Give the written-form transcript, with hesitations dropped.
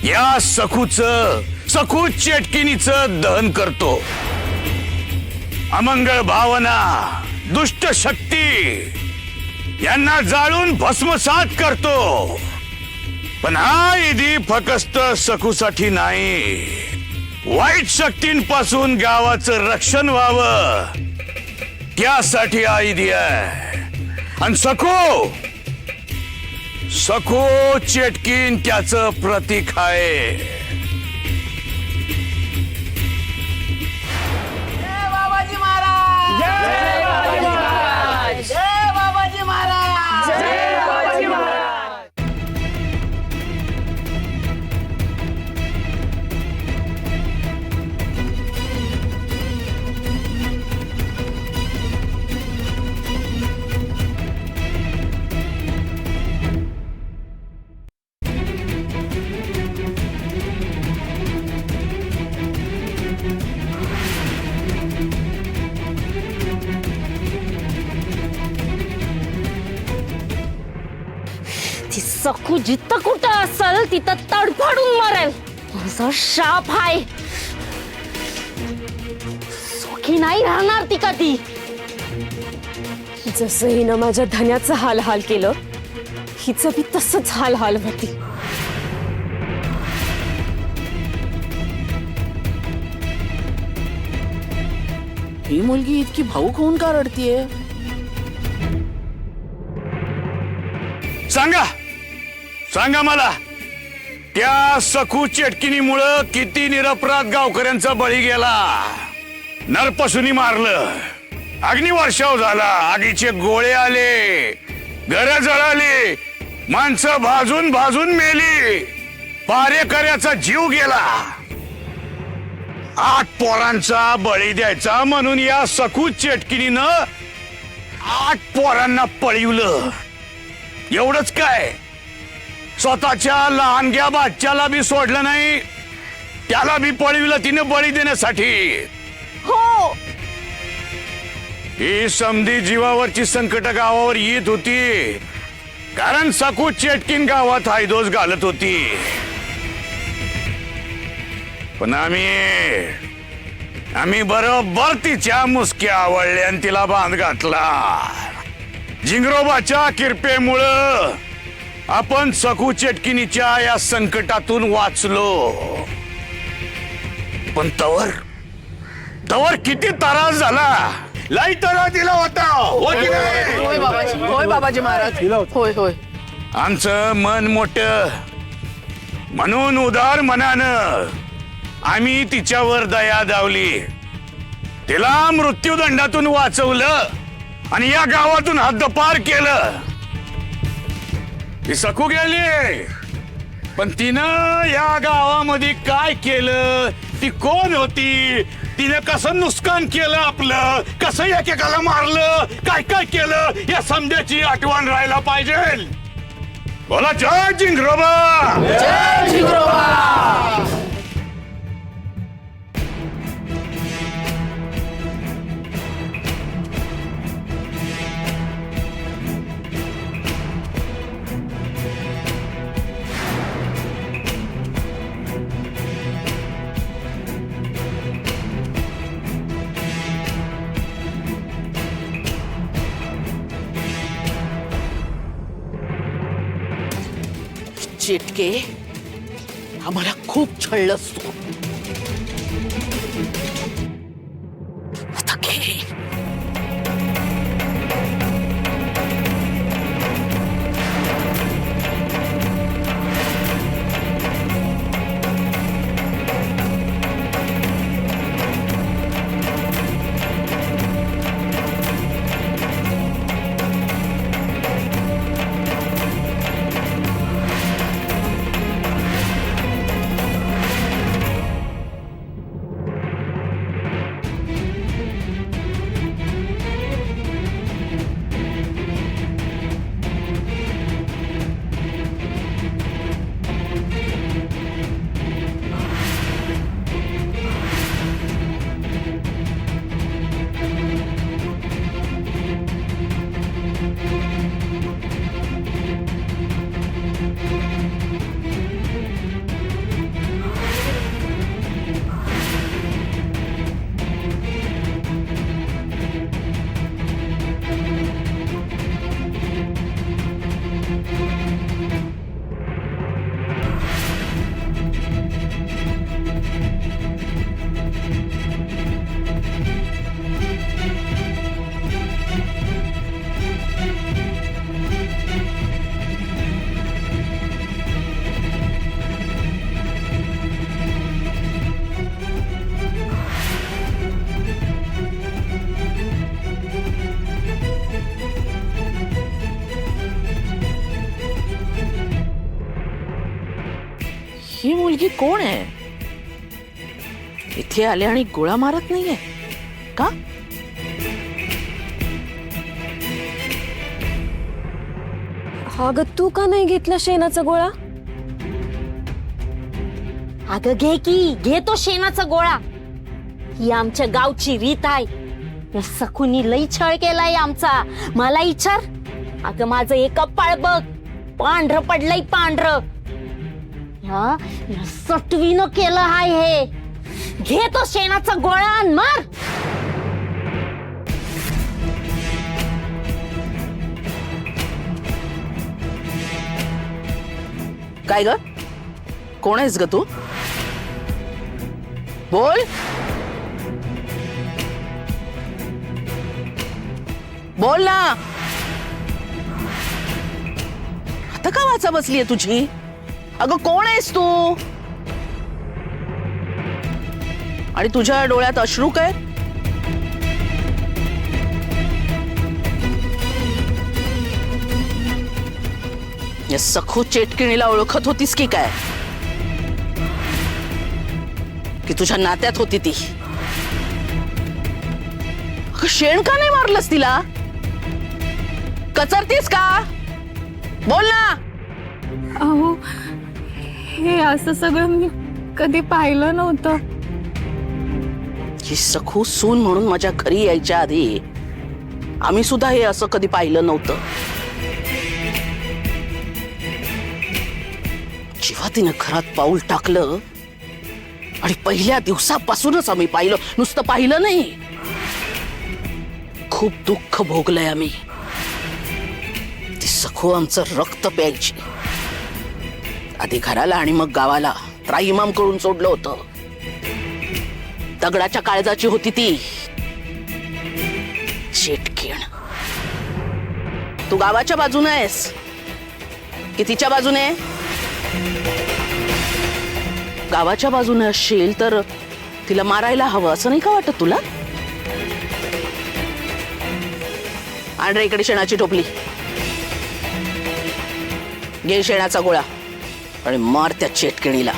या सखू चेटकिनीचं दहन करतो। अमंगळ भावना, दुष्ट शक्ती यांना जाळून भस्मसात करतो। पण हा ईदी फक्त सखूसाठी नाही, वाईट शक्तींपासून गावाचं रक्षण व्हावं त्यासाठी हा ईदी आहे। आणि सखू चेटकीन त्याचं प्रतीक आहे। जय बाबाजी महाराज, जय बाबाजी महाराज, जय बाबाजी महाराज, जय बाबाजी महाराज। ती सखू जिथं कुठं असल तिथं तडफडून मरेल, माझा शाप आहे। सुखी नाही राहणार ती कधी। जसं हिनं माझ्या धन्याचं हाल हाल केलं, हिचं बी तसंच हाल हाल होती। ही मुलगी इतकी भाऊक होऊन का रडतीये? सांगा मला, त्या सखू चेटकिनीमुळं किती निरपराध गावकऱ्यांचा बळी गेला। नरपसुनी मारलं, अग्निवर्षाव झाला, आगीचे गोळे आले, घरं जळाली, माणसं भाजून भाजून मेली, पारेकऱ्याचा जीव गेला। 8 पोरांचा बळी द्यायचा म्हणून या सखू चेटकिनीनं 8 पोरांना पळवलं। एवढंच काय, स्वतःच्या लहानग्या बाच्याला बी सोडलं नाही, त्याला बी पळविलं तिने बळी देण्यासाठी। हो, ही समधी जीवावरची संकट गावावर येत होती, कारण सखू चेटकीन गावात हायदोस घालत होती। पण आम्ही बरोबर तिच्या मुसक्या आवळल्या आणि तिला बांध घातला। जिंगरोबाच्या किरपेमुळं आपण सखू चेटकिनीच्या या संकटातून वाचलो। पण तवर किती त्रास झाला। लाई त्रास दिला होता, हो की नाही? होय बाबाजी, होय बाबाजी महाराज, होय होय। आमचं मन मोठं म्हणून उदार मनानं आम्ही तिच्यावर दया दावली, तिला मृत्यूदंडातून वाचवलं आणि या गावातून हद्दपार केलं। ती सखू गेली, पण तिनं या गावामध्ये काय केलं, ती कोण होती, तिने कसं नुकसान केलं आपलं, कसं एकेकाला मारलं, काय काय केलं, या समजाची आठवण राहायला पाहिजे। बोला जय जिंगरोबा, जय जिंगरोबा। चेटके, आम्हाला खूप छळलंस तू। आता घे। ही मुलगी कोण आहे? इथे आले आणि गोळा मारत नाहीये का? अगं तू का नाही घेतला शेणाचा गोळा? अगं घे की, घे तो शेणाचा गोळा. ही आमच्या गावची रीत आहे. या सखुनी लई छळ केलाय आमचा. मला विचार, अगं माझं एक कपाळ बघ, पांढरं पडलंय पांढरं. या सटवीनं केलं हाय हे. घे तो शेणाचा गोळा आणि मार. काय ग, कोण आहेस ग तू? बोल बोल ना. आता का वाचा बसलीये तुझी? अगं कोण आहेस तू? आणि तुझ्या डोळ्यात अश्रू काय? या सखू चेटकिणीला ओळखत होतीस की काय? की तुझ्या नात्यात होती ती? अगं शेण का नाही मारलंस तिला? कचरतीस का? बोल ना. अहो हे असं सगळं मी कधी पाहिलं नव्हतं. ही सखू सून म्हणून माझ्या घरी यायच्या आधी आम्ही सुद्धा हे असं कधी पाहिलं नव्हतं. जेव्हा तिनं घरात पाऊल टाकलं आणि पहिल्या दिवसापासूनच आम्ही पाहिलं, नुसतं पाहिलं नाही, खूप दुःख भोगलंय आम्ही. ती सखू आमचं रक्त प्यायची. आधी घराला आणि मग गावाला त्राईमाम करून सोडलं होतं. दगडाच्या काळजाची होती ती. शेटकीण. तू गावाच्या बाजूने आहेस की तिच्या बाजूने? गावाच्या बाजूने असशील तर तिला मारायला हवं असं नाही का वाटत तुला? आण रे इकडे शेणाची टोपली. घे शेणाचा गोळा आणि मार त्या चेटकिणीला.